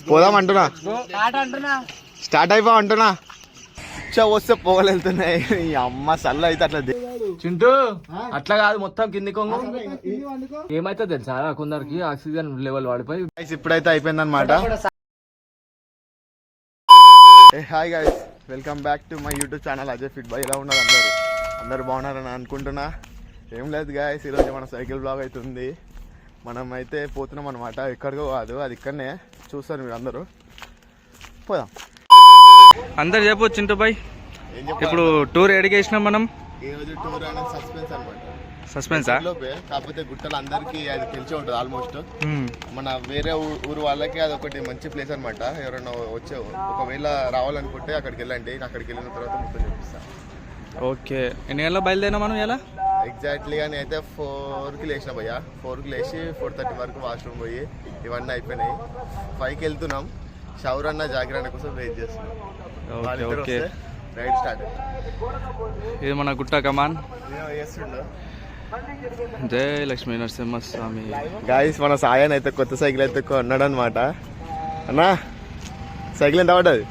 పోదాం అంటున్నా, స్టార్ట్ అయిపో అంటున్నా. వస్తే పోగలు వెళ్తున్నాయి. ఈ అమ్మ సల్ల అయితే అట్లా చింటూ అట్లా కాదు, మొత్తం కింది కొంగు. ఏమైతే తెలుసా కొందరికి ఆక్సిజన్ లెవెల్ పడిపోయి. ఇప్పుడైతే అయిపోయింది అనమాట. Hi guys, welcome back to my YouTube channel Ajay fit boy. ఎలా ఉన్నారు అందరూ బాగున్నారని అనుకుంటున్నా. ఏం లేదు గాయస్, ఈరోజు మన సైకిల్ బ్లాగ్ అవుతుంది. మనం అయితే పోతున్నాం అనమాట. ఎక్కడికో కాదు, అది ఇక్కడనే చూస్తారు మీరు అందరూ. పోదాం. అందరు చెప్పు చింటూ బాయ్, ఇప్పుడు టూర్ ఎడికి వేసినాం మనం. ఈరోజు టూర్ అనేది సస్పెన్స్ అనమాట. సస్పెన్సా? కాకపోతే గుట్టలు అందరికి అది తెలిసి ఉంటుంది ఆల్మోస్ట్. మన వేరే ఊరు వాళ్ళకి అది ఒకటి మంచి ప్లేస్ అనమాట. ఎవరైనా వచ్చే ఒకవేళ రావాలనుకుంటే అక్కడికి వెళ్ళండి. అక్కడికి వెళ్ళిన తర్వాత మొత్తం చూపిస్తాను. ఓకే, ఎన్ని గంటలకు బయలుదేరినా మనం ఎలా? ఎగ్జాక్ట్లీగా నేనైతే 4కి లేచిన భయ్యా. 4కి లేచి 4:30 వరకు వాష్రూమ్ పోయి ఇవన్నీ అయిపోయినాయి. 5కి వెళ్తున్నాం. షవర్ అన్న జాకిర్ అన్న కోసం వెయిట్ చేస్తున్నాం. Ride start. ఇది మన గుట్ట కమాన్. జై లక్ష్మీ నరసింహ స్వామి. గాయస్, మన సాయాన్ అయితే కొత్త సైకిల్ అయితే కొన్నాడు అనమాట. అన్నా, సైకిల్ ఎంత పడ్డది?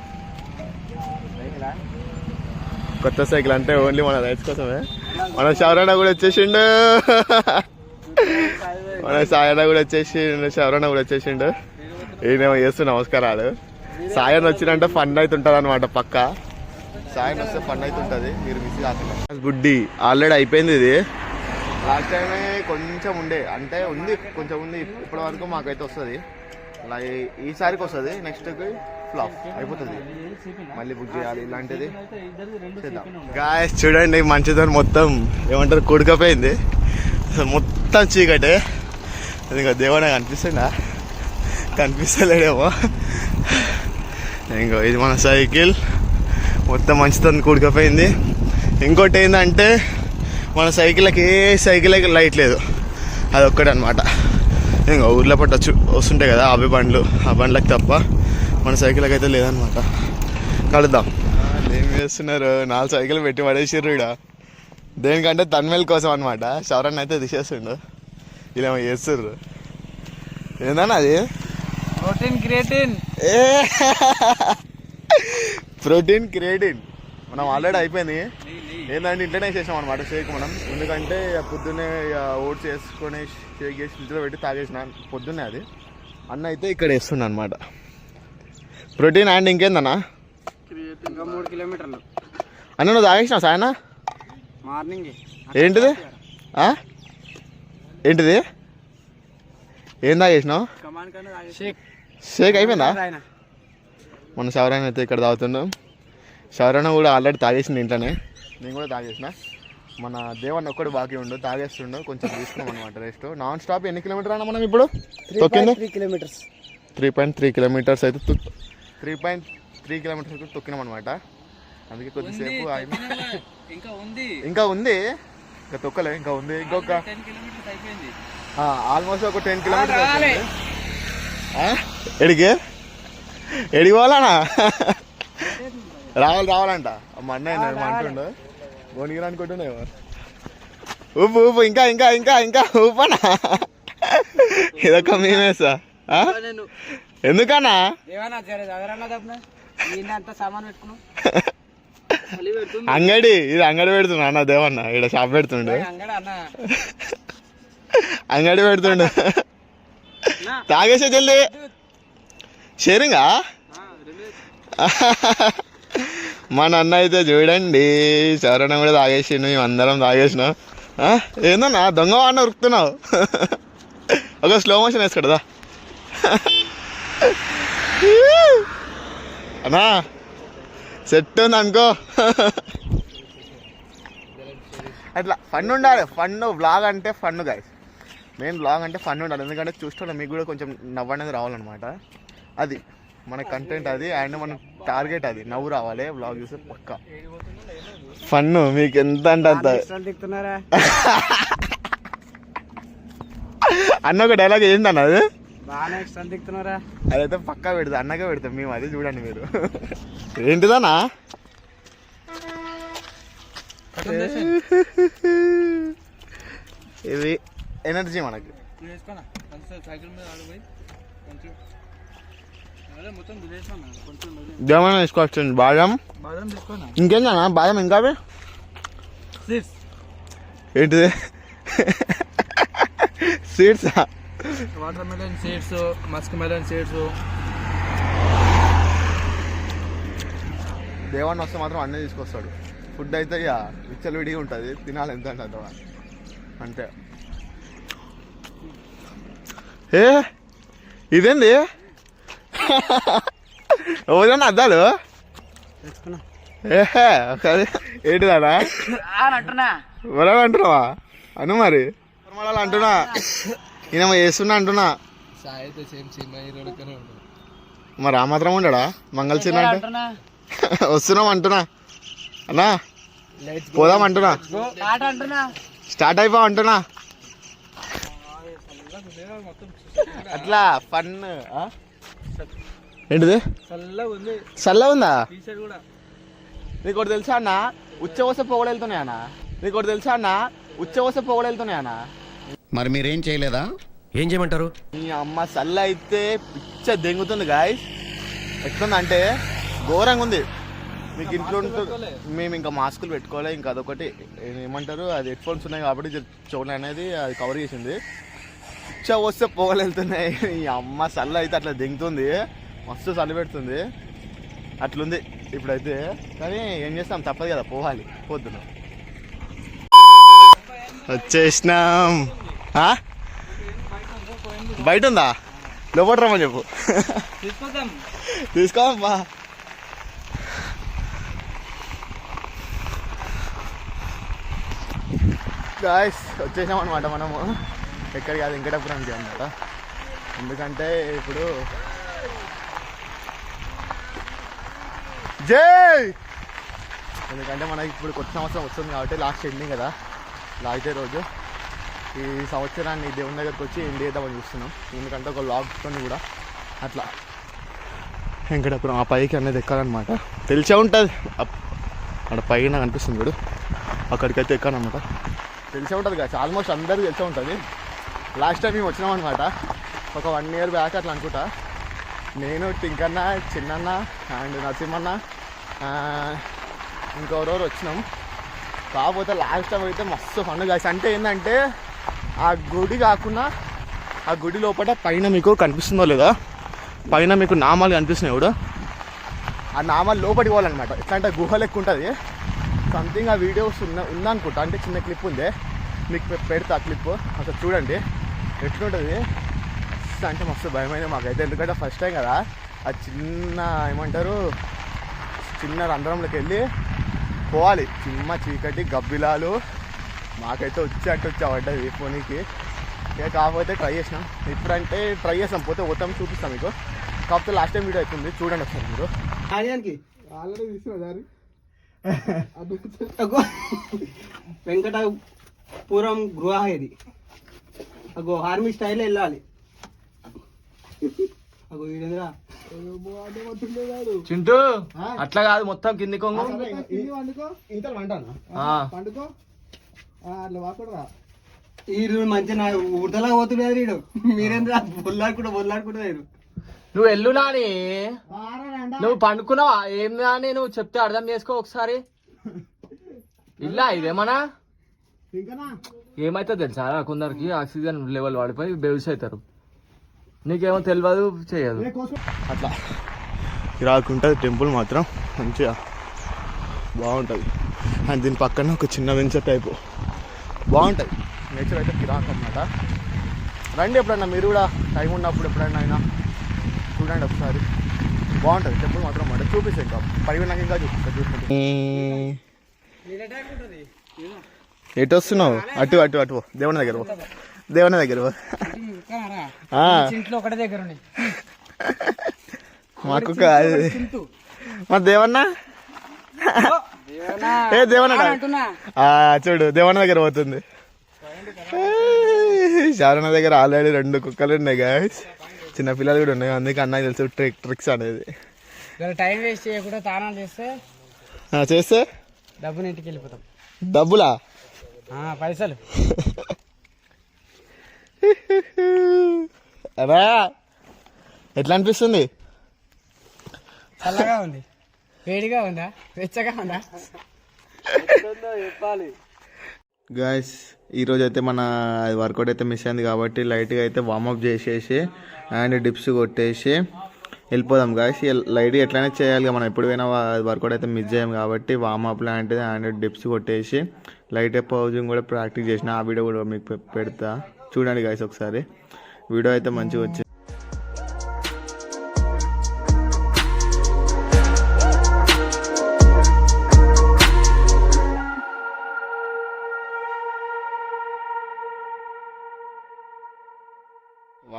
కొత్త సైకిల్ అంటే ఓన్లీ మన రైడ్స్ కోసమే. మన శవరణ కూడా వచ్చేసిండు, మన సాయన్న కూడా వచ్చేసిండు, శవరణ కూడా వచ్చేసిండు. ఈయనేమో చేస్తూ నమస్కారాలు. సాయన్ వచ్చినంటే ఫన్ అవుతుంటుంది అనమాట. పక్క సాయన్ వస్తే ఫన్ అవుతుంటుంది, మీరు మిస్ కాకుండా. గుడ్డి ఆల్రెడీ అయిపోయింది. ఇది లాస్ట్ టైమే కొంచెం ఉండే, అంటే ఉంది కొంచెం ఉంది. ఇప్పటి వరకు మాకైతే వస్తుంది. అలా ఈసారికి వస్తుంది, నెక్స్ట్కి ఫ్లాప్ అయిపోతుంది. మళ్ళీ బుక్ చేయాలి. ఇలాంటిది గాయస్ చూడండి, మంచిదో మొత్తం ఏమంటారు కొడుకపోయింది. మొత్తం చీకటే. ఇంకా దేవుడా కనిపిస్తుందా? కనిపిస్తలేడేమో. ఇంకో ఇది మన సైకిల్ మొత్తం మంచితో కూడుకపోయింది. ఇంకోటి ఏంటంటే మన సైకిల్కి లైట్ లేదు, అది ఒక్కటే అనమాట. ఇంకా ఊర్లో పట్టు వస్తుంటాయి కదా అవి బండ్లు, ఆ బండ్లకి తప్ప మన సైకిల్కి అయితే లేదనమాట. కలుద్దాం. ఏం చేస్తున్నారు? 4 సైకిల్ పెట్టి పడేసిర్రు ఇక్కడ. దేనికంటే తన్మేల్ కోసం అనమాట. శవరన్ అయితే తీసేస్తుండు, ఇలా చేస్తుర్రు. ఏందన్నా అది? ప్రోటీన్ క్రియేటిన్ మనం ఆల్రెడీ అయిపోయింది. ఏంటంటే ఇంట్లోనే చేసాం అనమాట షేక్ మనం. ఎందుకంటే పొద్దున్నే ఓట్స్ వేసుకొని షేక్ చేసి ఫ్రిడ్జ్లో పెట్టి తాగేసిన పొద్దున్నే. అది అన్న అయితే ఇక్కడ వేస్తుండ అనమాట. Protein and ఇంకేందన్నా? 3 కిలోమీటర్లు అన్న నువ్వు తాగేసినావు సాయన? మార్నింగ్. ఏంటిది ఏంటిది ఏం తాగేసినావు? షేక్ అయిపోయిందా? మన శవరాన్ అయితే ఇక్కడ తాగుతున్నాం. శవరాన్ కూడా ఆల్రెడీ తాగేసింది ఇంట్లోనే, నేను కూడా తాగేసిన. మన దేవన్న ఒక్కడు బాకీ ఉండు, తాగేస్తుండు. కొంచెం తీసుకున్నాం అనమాట రెస్ట్. Non stop. ఎన్ని కిలోమీటర్ అన్న మనం ఇప్పుడు? 3.3 కిలోమీటర్స్. 3.3 కిలోమీటర్స్ అయితే 3.3 కిలోమీటర్స్ తొక్కినాం అనమాట. అందుకే కొద్దిసేపు ఇంకా ఉంది, ఇంకా తొక్కలే, ఇంకా ఉంది. ఇంకొక ఆల్మోస్ట్ ఒక 10 కిలోమీటర్స్. ఎడికి పోవాలనా? రావాలంట. మా అన్నయ్య అంటుండు గోనిగిరి అనుకుంటున్నావు. ఊపు ఊపు, ఇంకా ఇంకా ఇంకా ఇంకా ఊపనా? ఇదొక మేమేసా? ఎందుకన్నా? అంగడి ఇది అంగడి పెడుతున్నా అన్న దేవన్న. ఇక్కడ షాప్ పెడుతుండు, అంగడి పెడుతుండు. తాగేసే జల్దీ. షేరింగా మన అన్న అయితే చూడండి, శవరణ కూడా తాగేసిండు, మేము అందరం తాగేసినాం. ఏందన్నా దొంగ వాడిన ఉరుకుతున్నావు? ఒక స్లో మోషన్ వేసుకోడదా అన్నా? సెట్ ఉంది అనుకో. అట్లా ఫన్ ఉండాలి. ఫన్ బ్లాగ్ అంటే ఫన్ గాయస్. మెయిన్ బ్లాగ్ అంటే ఫన్ ఉండాలి. ఎందుకంటే చూస్తున్నా మీకు కూడా కొంచెం నవ్వు అనేది రావాలన్నమాట. అది మన కంటెంట్, అది అండ్ మన టార్గెట్ అది. నవ్వు రావాలి బ్లాగ్ చూస్తే పక్కా. ఫన్ మీకు ఎంత అంటే అంత. అన్న ఒక డైలాగ్ ఏంటన్న అది? అదైతే పక్కా పెడతా, అన్నగా పెడతాం మేము. అది చూడండి మీరు. ఏంటిదన్నా? ఇది ఎనర్జీ మనకి. దేవన్న తీసుకోవచ్చండి బాదం ఇంకేందన్నా బాదం ఇంకా అవి? ఏంటిది సీడ్సా? Water melon seeds, musk melon seeds. Devanna వస్తే మాత్రం అన్నీ తీసుకొస్తాడు. ఫుడ్ అయితే ఇక విచ్చలవిడిగా ఉంటుంది, తినాలి ఎంత అంటే అంతే. ఏ ఇదేంది ఓదన్నా అద్దాలు ఏహే ఒకసారి ఏంటిదానా వరం అంటున్నావా అను మరి మళ్ళీ అంటున్నా ఈయన చేస్తున్నా అంటున్నా. మరి ఆ మాత్రం ఉండడా మంగళసీన అంటే వస్తున్నాం అంటున్నా అన్నా పోదాం అంటున్నా స్టార్ట్ అయిపో అంటున్నా అట్లా ఫన్. ఏంటిది చల్ల ఉందా? నీకు ఒకటి తెలుసా అన్న ఉచ్చవస పొగలు వెళ్తున్నాయి అన్న. నీకు ఒకటి తెలుసా అన్న ఉచ్చవస పొగలు వెళ్తున్నాయి అన్న. మరి మీరేం చేయలేదా? ఏం చేయమంటారు? మీ అమ్మ చల్ల అయితే పిచ్చ దెంగుతుంది గాయస్. ఎట్లుందంటే ఘోరంగా ఉంది. మీకు ఇంట్లో మేము ఇంకా మాస్కులు పెట్టుకోలే. ఇంకా అదొకటి ఏమంటారు అది హెడ్ ఫోన్స్ ఉన్నాయి కాబట్టి చెవులు అనేది అది కవర్ చేసింది. పిచ్చ వస్తే పొగలు వెళ్తున్నాయి. ఈ అమ్మ చల్ల అయితే అట్లా దెంగుతుంది, మస్తు చలి పెడుతుంది. అట్లుంది ఇప్పుడైతే. కానీ ఏం చేస్తాం, తప్పదు కదా, పోవాలి. పోతున్నాం వచ్చేసినాం. బయట ఉందా? లోపల రమ్మని చెప్పు తీసుకోమ్మా. గాయస్ వచ్చేసాం అనమాట మనము. ఎక్కడికి కాదు, వెంకటాపురానికి అనమాట. ఎందుకంటే ఇప్పుడు ఎందుకంటే మనకి ఇప్పుడు కొత్త సంవత్సరం వస్తుంది కాబట్టి లాస్ట్ ఎండింగ్ కదా, లాస్ట్ డే రోజు. ఈ సంవత్సరాన్ని దేవుని దగ్గరికి వచ్చి ఎండ్ చేద్దామని చూస్తున్నాం. ఎందుకంటే ఒక లాక్తో కూడా అట్లా వెంకటాపురం ఆ పైకి అనేది ఎక్కాలన్నమాట. తెలిసే ఉంటుంది అక్కడ పైన కనిపిస్తుంది చూడు, అక్కడికైతే ఎక్కాలన్నమాట. తెలిసే ఉంటుంది కదా, ఆల్మోస్ట్ అందరికీ తెలిసే ఉంటుంది. లాస్ట్ టైం మేము వచ్చినాం అనమాట, ఒక 1 year బ్యాక్ అట్లా అనుకుంటా. నేను, టింకన్న, చిన్నన్న అండ్ నరసింహన్న ఇంకెవరెవరు వచ్చినాం. కాకపోతే లాస్ట్ టైం అయితే మస్తు ఫన్ గాయస్. అంటే ఏంటంటే ఆ గుడి కాకుండా ఆ గుడి లోపల పైన మీకు కనిపిస్తుందో లేదా, పైన మీకు నామాలు కనిపిస్తున్నాయి కూడా, ఆ నామాలు లోపలికి పోవాలన్నమాట. ఎట్లా అంటే గుహ లెక్క ఉంటుంది సంథింగ్. ఆ వీడియోస్ ఉందనుకుంటా, అంటే చిన్న క్లిప్ ఉంది, మీకు పెడతా క్లిప్, అసలు చూడండి ఎట్లుంటుంది. అంటే మస్తు భయమైంది మాకైతే, ఎందుకంటే ఫస్ట్ టైం కదా. ఆ చిన్న ఏమంటారు చిన్న రంధ్రంలోకి వెళ్ళి పోవాలి. చిమ్మ చీకటి గబ్బిలాలు మాకైతే వచ్చి పోనీకి. ఇక కాకపోతే ట్రై చేసినాం. ఇప్పుడంటే ట్రై చేస్తాం, పోతాం చూపిస్తాం మీకు. కాకపోతే లాస్ట్ టైం వీడియో అవుతుంది, చూడండి ఒకసారి మీరు. ఆల్రెడీ తీసుకున్నారు వెంకటాపురం గృహ ఇది. అగో ఆర్మీ స్టైల్ వెళ్ళాలి. అగో వీడేదిరా చింటూ అట్లా కాదు, మొత్తం కింది కొంగు పండుకో అట్లా వాడుకోరా. ఈ మంచిగా ఉడతలా పోతున్నాడు వీడు. మీరేంద్రా బొల్లాడుకుంటా నువ్వు వెళ్ళు నాని. నువ్వు పండుకున్నావా? ఏం నాని నువ్వు చెప్తే అర్థం చేసుకో ఒకసారి. ఇల్లా ఇదేమన్నా ఏమైతే తెలుసా, కొందరికి ఆక్సిజన్ లెవెల్ పడిపోయి బెవ్స్ అవుతారు. నీకేమో తెలియదు, చేయదు. అట్లా రాకుంటుంది టెంపుల్ మాత్రం మంచిగా బాగుంటుంది. అండ్ దీని పక్కన ఒక చిన్న వెంచర్ టైపు బాగుంటుంది. నేచర్ అయితే కిరాక్ అనమాట. రండి ఎప్పుడన్నా మీరు కూడా, టైం ఉన్నప్పుడు ఎప్పుడైనా అయినా చూడండి ఒకసారి, బాగుంటుంది టెంపుల్ మాత్రం. మాట చూపిస్తాను, ఇంకా పరిగణకి ఇంకా చూపిస్తా. ఎటు వస్తున్నావు? అటు అటు అటు దేవుని దగ్గర దేవుని దగ్గర ఇంట్లో ఒకటే దగ్గర మాకు మా దేవన్నా ఏ దేవన్న చూడు దేవన్న దగ్గర పోతుంది. శారణ దగ్గర ఆల్రెడీ 2 కుక్కలు ఉన్నాయి గాయస్, చిన్న పిల్లలు కూడా ఉన్నాయి. అందుకే అన్నకి తెలుసు ట్రిక్స్ అనేది. టైం వేస్ట్ చేయకుండా తానాలు చేస్తే డబ్బుని ఇంటికి వెళ్ళిపోతాం. డబ్బులా? పైసలు. అరా ఎట్లా అనిపిస్తుంది? చల్లగా ఉంది, వేడిగా ఉందా, వెచ్చగా ఉందా? చెప్పాలి. గాయస్ ఈరోజు అయితే మన వర్కౌట్ అయితే మిస్ అయింది కాబట్టి లైట్గా అయితే వార్మప్ చేసేసి అండ్ డిప్స్ కొట్టేసి వెళ్ళిపోదాం గాయస్. లైట్గా ఎట్లయినా చేయాలి, మనం ఎప్పుడు పోయినా వర్కౌట్ అయితే మిస్ చేయం కాబట్టి వార్మప్ లాంటిది అండ్ డిప్స్ కొట్టేసి లైట్ పౌజింగ్ కూడా ప్రాక్టీస్ చేసిన. ఆ వీడియో కూడా మీకు పెడతా, చూడండి గాయస్ ఒకసారి. వీడియో అయితే మంచిగా వచ్చింది.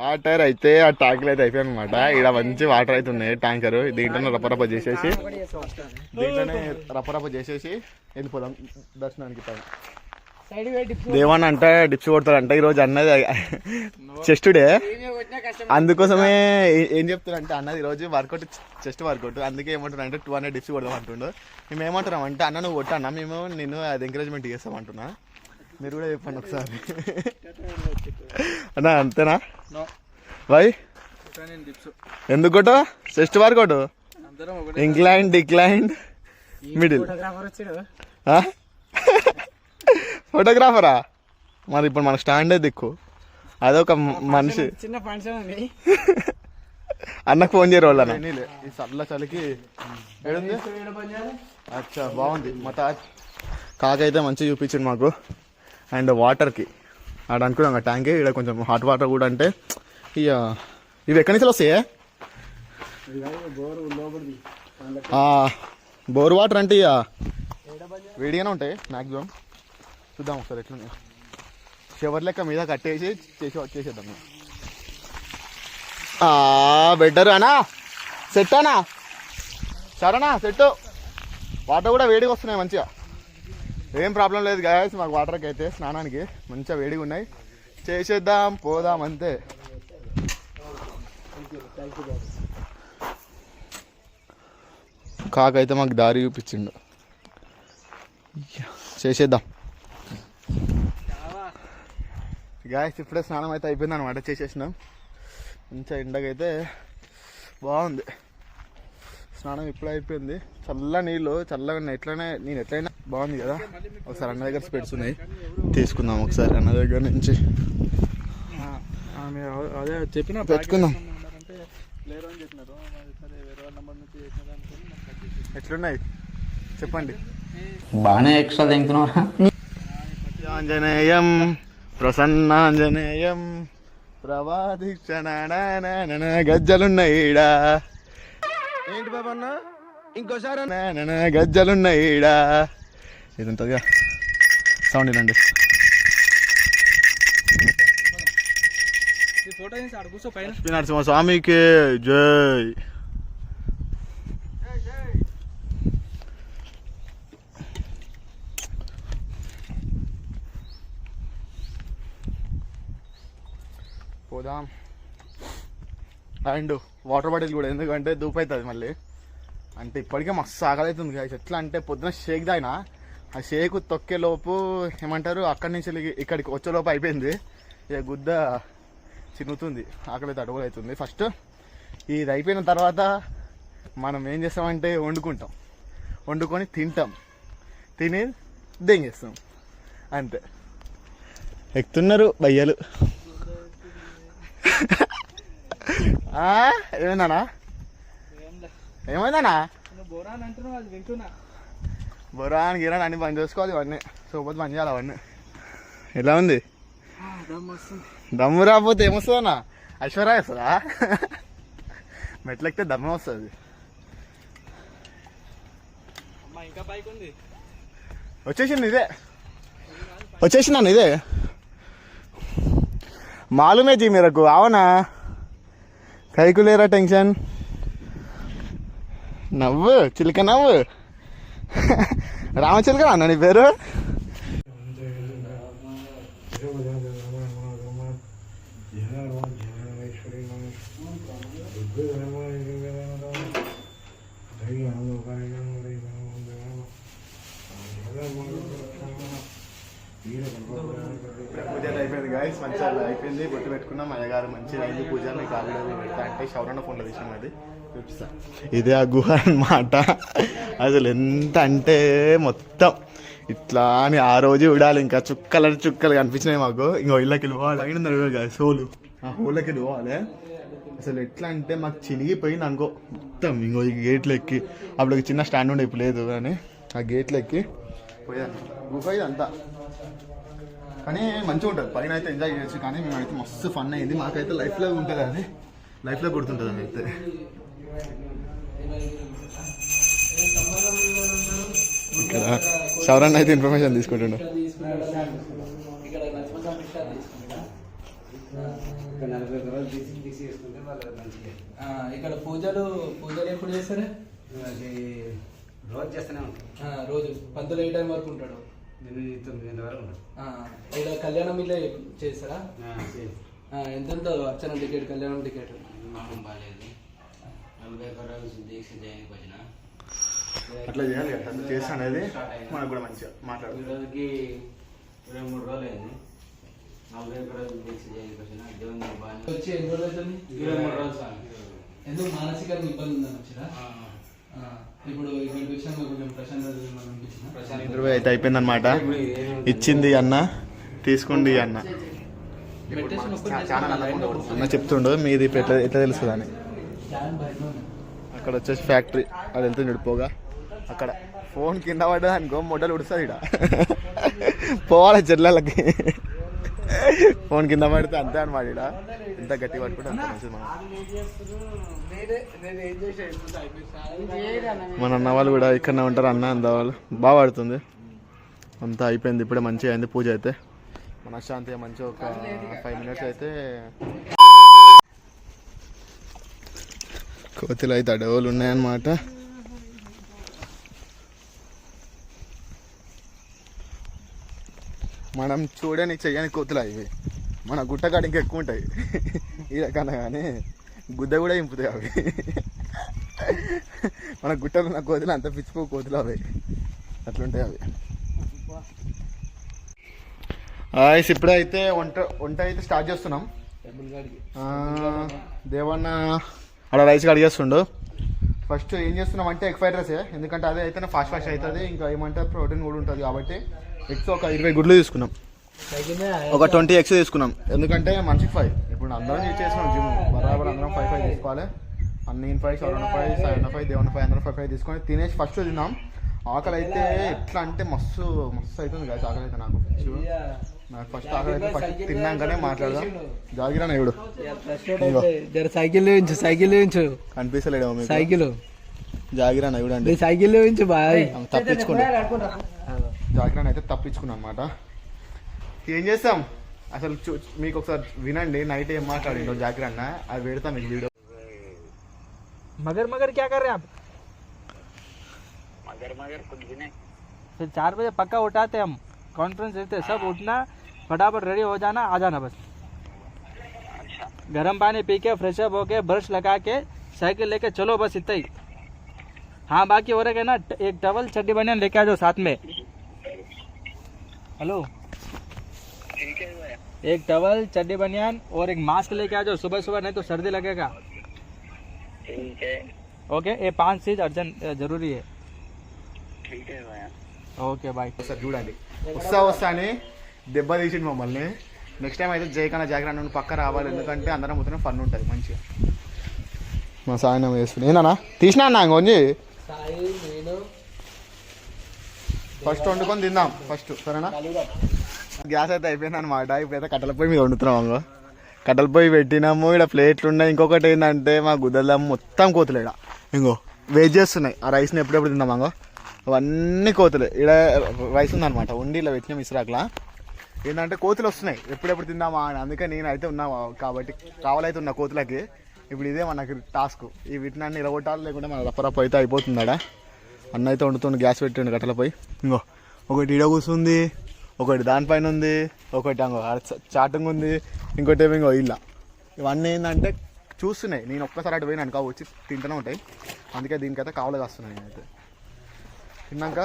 వాటర్ అయితే ఆ ట్యాంకులు అయితే అయిపోయాయి అనమాట. ఇక్కడ మంచి వాటర్ అయితే ఉన్నాయి ట్యాంకర్. దీంట్లోనే రప్పరప్ప చేసేసి వెళ్ళిపోదాం దర్శనానికి. దేవన్ అంటే డిప్స్ కొడతారంట ఈరోజు అన్నది చెస్ట్ డే. అందుకోసమే ఏం చెప్తారంటే అన్నది ఈరోజు వర్కౌట్ చెస్ట్ వర్కౌట్. అందుకే ఏమంటున్నా అంటే 200 డిప్స్ కొడదాం అంటుండు. మేము ఏమంటున్నాం అంటే అన్న నువ్వు కొట్టన్నా, మేము నేను అది ఎంకరేజ్మెంట్ చేస్తాం అంటున్నా. మీరు కూడా చెప్పండి ఒకసారి అన్నా. అంతేనా వై ఎందుకు కొట్టు? Chest workout incline decline middle. ఫోటోగ్రాఫరా? మరి ఇప్పుడు మనకు స్టాండే దిక్కు. అదొక మనిషి. చిన్న ఫంక్షన్ ఉంది, అన్నకు ఫోన్ చేయరు వాళ్ళ. ఈ చల్ల చలికి అచ్చా బాగుంది. మా కాకైతే మంచిగా చూపించింది మాకు. అండ్ వాటర్కి ఆడ అనుకున్నాం ట్యాంక్ ఇక్కడ కొంచెం హాట్ వాటర్ కూడా. అంటే ఇక ఇవి ఎక్కడి నుంచి వస్తాయి? బోర్ వాటర్ అంటే ఇక వేడిగానే ఉంటాయి మ్యాక్సిమం. చూద్దాం ఒకసారి ఎట్లున్నాయి. షవర్ లెక్క మీద కట్టేసి చేసేద్దాం. బెటర్ అనా, సెట్ అనా, సరేనా సెట్. వాటర్ కూడా వేడిగా వస్తున్నాయి మంచిగా, ఏం ప్రాబ్లం లేదు గాయస్. మాకు వాటర్కి అయితే స్నానానికి మంచిగా వేడిగా ఉన్నాయి. చేసేద్దాం పోదాం అంతే. కాకైతే మాకు దారి చూపించిండు, చేసేద్దాం గాయస్. ఇప్పుడే స్నానం అయితే అయిపోయింది అనమాట, చేసేసినాం. మంచిగా ఎండకైతే బాగుంది. స్నానం ఇప్పుడే అయిపోయింది. చల్ల నీళ్ళు చల్లగా ఎట్లనే నేను ఎట్లయినా బాగుంది కదా. ఒకసారి అన్న దగ్గర స్పెట్స్ ఉన్నాయి, తీసుకుందాం ఒకసారి అన్న దగ్గర నుంచి. అదే చెప్పిన పెట్టుకుందాం. ఎట్లున్నాయి చెప్పండి. బాగానే ఎక్స్ట్రా తింటున్నారా? ఆంజనేయం ప్రసన్నాంజనేయం ప్రవాదీక్షణ గజ్జలున్నాయి ఈడ. ఏంటి బాబా అన్న ఇంకోసారి గజ్జలున్నాయి ఈడ. ఇది ఉంటుందిగా సౌండ్ ఇలాంటి. నరసింహ స్వామికి జై. పోదాం. అండ్ వాటర్ బాటిల్ కూడా, ఎందుకంటే దూపు అవుతుంది మళ్ళీ. అంటే ఇప్పటికే మస్తు ఆకలి అవుతుంది కదా. ఎట్లా అంటే పొద్దున షేక్ తాగినా, ఆ షేక్ తొక్కే లోపు ఏమంటారు అక్కడి నుంచి ఇక్కడికి వచ్చే లోపు అయిపోయింది. ఇక గుద్ద చిన్నుతుంది, ఆకలి అయితే అడుగులు అవుతుంది. ఫస్ట్ ఇది అయిపోయిన తర్వాత మనం ఏం చేస్తామంటే వండుకుంటాం, వండుకొని తింటాం, తిని దెంగేస్తాం అంతే. ఎక్కుతున్నారు బయ్యలు. ఏమైందనా? ఏమైందనా? బొరాన్ గిరాన్ అన్ని బంద్ చేసుకోవాలి. ఇవన్నీ సోపతి బంద్ చేయాలి అవన్నీ. ఎలా ఉంది? దమ్ము రాకపోతే ఏమొస్తుందన్నా? ఐశ్వర్య వస్తుందా? మెట్లెక్కితే దమ్మే వస్తుంది. వచ్చేసింది ఇదే, వచ్చేసిందన్న ఇదే. మాలూమే జీ మేరకు అవునా? కైకులేరా టెన్షన్. నవ్వు చిలుక నవ్వు. రామచిలుక అన్న నీ పేరు? పూజ అయిపోయింది గాయస్, మంచిగా అయిపోయింది. బొట్టు పెట్టుకున్నాం. అయ్యగారు మంచిగా అయింది పూజ. మీకు ఆల్రెడీ పెడతా అంటే షవరన్న ఫోన్లో తీసినాం. అది ఇదే ఆ గుహ అన్నమాట. అసలు ఎంత అంటే మొత్తం ఇట్లా అని ఆ రోజు చూడాలి. ఇంకా చుక్కలు కనిపించినాయి మాకు. ఇంకో ఇళ్ళకి పోవాలి పైన సోలు ఆ హోళ్ళకి పోవాలి. అసలు ఎట్లా అంటే మాకు చినిగిపోయింది అనుకో మొత్తం. ఇంకో ఈ గేట్లు ఎక్కి అప్పుడు చిన్న స్టాండ్ ఉండే ఇప్పుడు లేదు కానీ ఆ గేట్లు ఎక్కి పోయాను. గుహ ఇదంతా కానీ మంచిగా ఉంటుంది. పైన అయితే ఎంజాయ్ చేయొచ్చు కానీ మేమైతే మస్తు ఫన్ అయింది. మాకైతే లైఫ్లో ఉంటుంది అది, లైఫ్లో గుర్తుంటుంది అని అయితే. ఇక్కడ శౌరన్ అయితే ఇన్ఫర్మేషన్ తీసుకుంటుండు. ఇక్కడ పూజలు ఎప్పుడు చేస్తారు? రోజు చేస్తూనే ఉంటాం. రోజు పంతులు ఏ టైం వరకు ఉంటాడు? 9 వరకు ఉంటాం. ఇక్కడ కళ్యాణం ఇల్లే చేస్తారా? ఎంత అర్చన టికెట్, కళ్యాణం టికెట్? అట్లా చేయాలి కదా, చేస్తా అనేది మనకు కూడా మంచిగా మాట్లాడు. ఈరోజుకి 23 రోజులు అయింది. 41 రోజులు దీక్ష చేయకపోయినా దేవుని వచ్చి ఎన్ని రోజులు అవుతుంది? 23 రోజులు. ఎందుకు మానసికంగా ఇబ్బంది ఉందని వచ్చిరా? ఇప్పుడు ఇక్కడికి వచ్చాక కొంచెం ప్రశాంతత ఇంటర్వ్యూ అయితే అయిపోయింది అనమాట. ఇచ్చింది అన్న, తీసుకుంది అన్న. అన్న చెప్తుండు మీది ఎట్లా తెలుస్తుంది అని. అక్కడ వచ్చేసి ఫ్యాక్టరీ అది వెళ్తుంది చూడిపోగా. అక్కడ ఫోన్ కింద పడ్డా అనుకో మొడ్డలు ఉడుస్తుంది. ఇక్కడ పోవాలి చెల్లెళ్ళకి. ఫోన్ కింద పడితే అంతే అనమాట. ఇక్కడ ఎంత గట్టి పట్టుకుంటే అంత మంచిది. మన అన్న వాళ్ళు కూడా ఇక్కడనే ఉంటారు. అన్న అంత వాళ్ళు బాగా పడుతుంది. అంతా అయిపోయింది ఇప్పుడే, మంచిగా అయింది పూజ అయితే. మనశ్శాంతి మంచిగా ఒక 5 minutes అయితే కోతులు అయితే అడవులు ఉన్నాయన్నమాట. మనం చూడని చెయ్యని కోతులు అవి. మన గుట్టకాడ ఇంకా ఎక్కువ ఉంటాయి ఈ రకన్నా, కానీ గుద్ద కూడా ఇంపుతాయి అవి. మన గుట్టలో ఉన్న కోతులు అంత పిచ్చిపో కోతులు అవి, అట్లుంటాయి అవి. ఇప్పుడే అయితే వంట అయితే స్టార్ట్ చేస్తున్నాం. దేవన్న అక్కడ రైస్ కడిగేస్తుండు. ఫస్ట్ ఏం చేస్తున్నాం అంటే ఎగ్ ఫ్రైడ్ రైస్, ఎందుకంటే అదే అయితేనే ఫాస్ట్ అవుతుంది. ఇంకా ఏమంటే ప్రోటీన్ కూడా ఉంటుంది కాబట్టి ఎగ్స్ ఒక 20 గుడ్లు తీసుకున్నాం. ఒక 20 ఎగ్స్ తీసుకున్నాం. ఎందుకంటే మనిషికి 5. ఇప్పుడు అందరం చేసేసినాం జిమ్ బరాబర్, అందరం 5 తీసుకోవాలి. అన్ని 5, సౌరణ 5, సాయన 5, దేవన్న 5, అందరం 5 తీసుకొని తినేసి ఫస్ట్ తిన్నాం. ఆకలి అయితే ఎట్లా అంటే మస్తు అవుతుంది కదా ఆకలి అయితే. నాకు ఫస్ట్ ఆకలి అయితే ఫస్ట్ తిన్నాకనే మాట్లాడదాం. జాగిరానా ఇప్పుడు సైకిల్ కనిపిస్తలేడు సైకిల్ జాగిరానా ఇవిడండి. సైకిల్ తప్పించుకున్నా జాగిరాన్ అయితే తప్పించుకున్నా అనమాట. ఏం చేస్తాం అసలు మీకు ఒకసారి వినండి. నైట్ ఏం మాట్లాడిండో జాగిరాన్న, అది పెడతాం మీకు వీడియో. मगर क्या कर रहे हैं आप? मगर कुछ भी नहीं. फिर 4 बजे पक्का उठाते हम, कॉन्फ्रेंस देते सब उठना, फटाफट रेडी हो जाना, आ जाना बस. गर्म पानी पी के फ्रेश अप होके ब्रश लगा के साइकिल लेके चलो, बस इतना ही. हाँ बाकी हो रहा है ना, एक टवल चड्डी बनियान लेके आ जाओ साथ में. हेलो, एक टवल चड्डी बनियान और एक मास्क लेके आ जाओ सुबह सुबह, नहीं तो सर्दी लगेगा. ठीक है. ओके, ये 5 चीज अर्जेंट जरूरी है. ठीक है भैया. Okay bye. ఒకసారి చూడండి, వస్తా అని దెబ్బ తీసిండు మమ్మల్ని. నెక్స్ట్ టైం అయితే జయకన్నా జాగ్రత్త నుండి పక్క రావాలి, ఎందుకంటే అందరం పోతేనే ఫన్ ఉంటుంది మంచిగా. మా సాయనం వేస్తుంది ఏనా తీసినా అన్నా కొంచెం ఫస్ట్ వండుకొని తిందాం ఫస్ట్, సరేనా? గ్యాస్ అయితే అయిపోయింది అనమాట. ఇప్పుడైతే కట్టెల పొయ్యి మీద వండుతున్నాం. అంగో కట్టెల పొయ్యి పెట్టినాము. ఇక్కడ ప్లేట్లు ఉన్నాయి. ఇంకొకటి ఏంటంటే మా గుద్దల మొత్తం కోతులు. ఇక్కడ ఇంకో వెయిట్ చేస్తున్నాయి ఆ రైస్ని ఎప్పుడెప్పుడు తిందాం. అంగో అవన్నీ కోతులు. ఇక్కడ రైస్ ఉందన్నమాట, ఉండి ఇలా పెట్టినాం ఇసురాకలా. ఏంటంటే కోతులు వస్తున్నాయి ఎప్పుడెప్పుడు తిందామా అని. అందుకే నేను అయితే ఉన్నా కాబట్టి కావాలైతే ఉన్నా కోతులకి. ఇప్పుడు ఇదే మనకి టాస్క్, ఈ వీటిని ఇరగొట్టాలి, లేకుంటే మన రప్పరప్ప అయితే అయిపోతుందా. అన్న అయితే వండుతుండు, గ్యాస్ పెట్టండి కట్టెలపై. ఇంకో ఒకటి ఇడ కూర్చుంది, ఒకటి దానిపైన ఉంది, ఒకటి అంగో చాటింగ్ ఉంది, ఇంకోటి ఏమో ఇంకో ఇల్ల. ఇవన్నీ ఏంటంటే చూస్తున్నాయి. నేను ఒక్కసారి అటు పోయినా అనుకో వచ్చి తింటూనే ఉంటాయి. అందుకే దీనికైతే కావాలి వస్తున్నాయి. నేనైతే తిన్నాక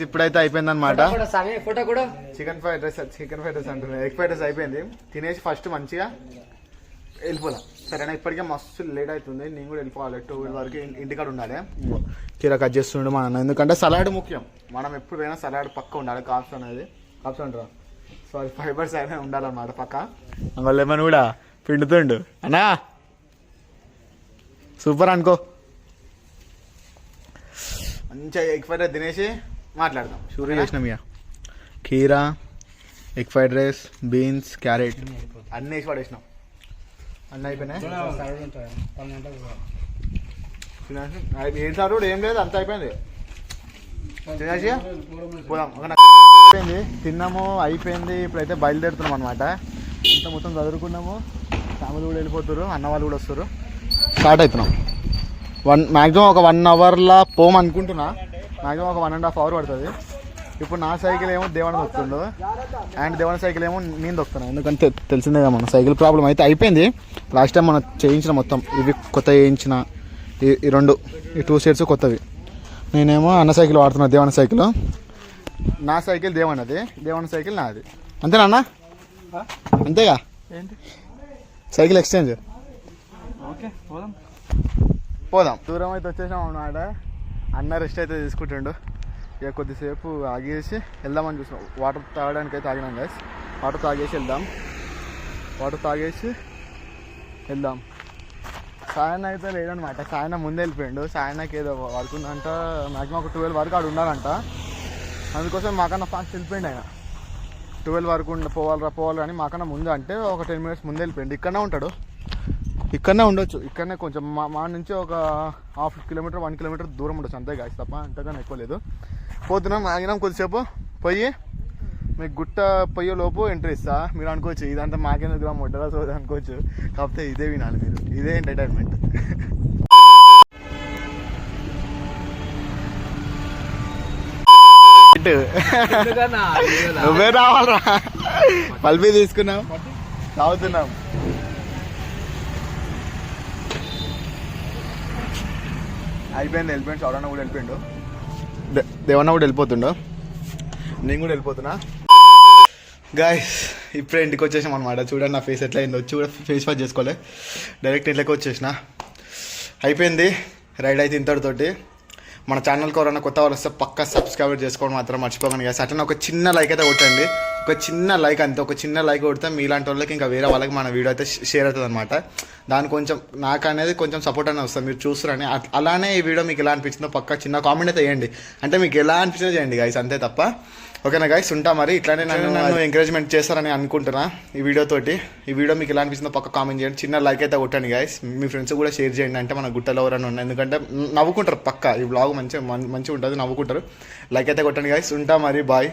ఇప్పుడైతే అయిపోయింది అనమాట. చికెన్ ఫ్రైడ్ రైస్ అంటున్నాయి, ఎగ్ ఫ్రైడ్ రైస్ అయిపోయింది. తినేసి ఫస్ట్ మంచిగా వెళ్ళిపోదాం. సరేనా ఇప్పటికే మస్తు లేట్ అవుతుంది, నేను కూడా వెళ్ళిపోవాలి 12 వరకు ఇంటికాడ ఉండాలి. కీర కట్ చేస్తుండే మా అన్న, ఎందుకంటే సలాడ్ ముఖ్యం. మనం ఎప్పుడైనా సలాడ్ పక్క ఉండాలి. కాప్స్ అనేది కాప్స్ అంటారా, సారీ ఫైబర్స్ అయినా ఉండాలన్నమాట పక్క. అందులో లెమన్ కూడా పిండుతుండు అన్నా, సూపర్ అనుకో. మంచిగా ఎగ్ ఫ్రైడ్ రైస్ తినేసి మాట్లాడదాం. షూర్ చేసినాం ఇక కీరా, egg fried rice, beans, carrot అన్నీ వేసి పడేసినాం. అన్నీ అయిపోయినాయి. ఏం సార్ కూడా ఏం లేదు, అంత అయిపోయింది. తినేసి పోదాం. అయిపోయింది, తిన్నాము, అయిపోయింది. ఇప్పుడైతే బయలుదేరుతున్నాం అనమాట. ఇంత మొత్తం చదువుకున్నాము. ఫ్యామిలీ కూడా వెళ్ళిపోతారు, అన్న వాళ్ళు కూడా వస్తారు. స్టార్ట్ అవుతున్నాం. మ్యాక్సిమం ఒక 1 అవర్లా పోమనుకుంటున్నా. మ్యాక్సిమం ఒక 1.5 అవర్ పడుతుంది. ఇప్పుడు నా సైకిల్ ఏమో దేవన దొక్కుతుండు, అండ్ దేవన సైకిల్ ఏమో నేను దొక్కుతున్నాను. ఎందుకంటే తెలిసిందే కదా, మన సైకిల్ ప్రాబ్లం అయితే అయిపోయింది. లాస్ట్ టైం మనం చేయించిన మొత్తం ఇవి కొత్త చేయించిన, ఈ 2 సెట్స్ కొత్తవి. నేనేమో అన్న సైకిల్ వాడుతున్నా, దేవన సైకిల్. నా సైకిల్ దేవనది, దేవన సైకిల్ నాది. అంతేనా అన్న? అంతేగా, సైకిల్ ఎక్స్చేంజ్. ఓకే పోదాం. దూరం అయితే వచ్చేసాం అన్నమాట. అన్న రెస్ట్ అయితే తీసుకుంటుండు. ఇక కొద్దిసేపు ఆగేసి వెళ్దామని చూసాం. వాటర్ తాగడానికి అయితే ఆగినాం గైస్. వాటర్ తాగేసి వెళ్దాం. సాయన్న అయితే లేదనమాట. సాయన్న ముందే వెళ్ళిపోయాడు. సాయన్నకి ఏదో పడుకుందంట. మ్యాక్సిమం ఒక 12 వరకు ఆడు ఉండాలంట. అందుకోసం మాకన్నా ఫాస్ట్ వెళ్ళిపోయింది ఆయన. 12 వరకు పోవాలి కానీ మాకన్నా ముందు అంటే ఒక 10 minutes ముందే వెళ్ళిపోయింది. ఇక్కడనే ఉంటాడు, ఇక్కడనే ఉండొచ్చు. ఇక్కడనే కొంచెం మా నుంచి ఒక 1/2 కిలోమీటర్ 1 కిలోమీటర్ దూరం ఉండొచ్చు అంతే గాయస్, తప్ప అంతకన్నా ఎక్కువ లేదు. పోతున్నాం, ఆగినాం కొద్దిసేపు. పోయి మీకు గుట్ట పొయ్యే లోపు ఎంట్రీ ఇస్తా. మీరు అనుకోవచ్చు ఇదంతా మాకెందుకు మొట్టలా సోది అనుకోవచ్చు, కాకపోతే ఇదే వినాలి మీరు, ఇదే ఎంటర్టైన్మెంట్. నువ్వే రావాలరా, పల్పి తీసుకున్నాం, తాగుతున్నాం. అయిపోయింది, వెళ్ళిపోయింది. చౌడన్న కూడా వెళ్ళిపోయిండు, దేవన్న కూడా వెళ్ళిపోతుండు, నేను కూడా వెళ్ళిపోతున్నా. గాయస్ ఇప్పుడే ఇంటికి వచ్చేసాం అనమాట. చూడండి నా ఫేస్ ఎట్లా అయిందో. వచ్చి కూడా ఫేస్ వాష్ చేసుకోలే, డైరెక్ట్ ఇంట్లోకి వచ్చేసిన. అయిపోయింది రైడ్ అయితే ఇంతటితోటి. మన ఛానల్కి ఎవరైనా కొత్త వాళ్ళు వస్తే పక్కా సబ్స్క్రైబ్ చేసుకోవడం మాత్రం మర్చిపోకండి గాయస్. అట్లా ఒక చిన్న లైక్ అయితే కొట్టండి, ఒక చిన్న లైక్ అంతే. ఒక చిన్న లైక్ కొడితే మీలాంటి వాళ్ళకి ఇంకా వేరే వాళ్ళకి మన వీడియో అయితే షేర్ అవుతుంది అనమాట. దాని కొంచెం నాకు అనేది కొంచెం సపోర్ట్ అనేది వస్తుంది, మీరు చూస్తారని. అలానే ఈ వీడియో మీకు ఎలా అనిపించిందో పక్కా చిన్న కామెంట్ అయితే వేయండి. అంటే మీకు ఎలా అనిపించిందో చేయండి గాయస్, అంతే తప్ప. ఓకేనా గాయస్, ఉంటా మరి. ఇట్లానే నన్ను ఎంకరేజ్మెంట్ చేస్తారని అనుకుంటున్నా ఈ వీడియోతోటి. ఈ వీడియో మీకు ఎలా అనిపిస్తుందో పక్క కామెంట్ చేయండి, చిన్న లైక్ అయితే కొట్టండి గాయస్. మీ ఫ్రెండ్స్ కూడా షేర్ చేయండి, అంటే మన గుట్టలో ఎవరైనా ఉన్నాయి. ఎందుకంటే నవ్వుకుంటారు పక్క, ఈ బ్లాగ్ మంచిగా ఉంటుంది, నవ్వుకుంటారు. లైక్ అయితే కొట్టండి గాయస్. ఉంటా మరి, బాయ్.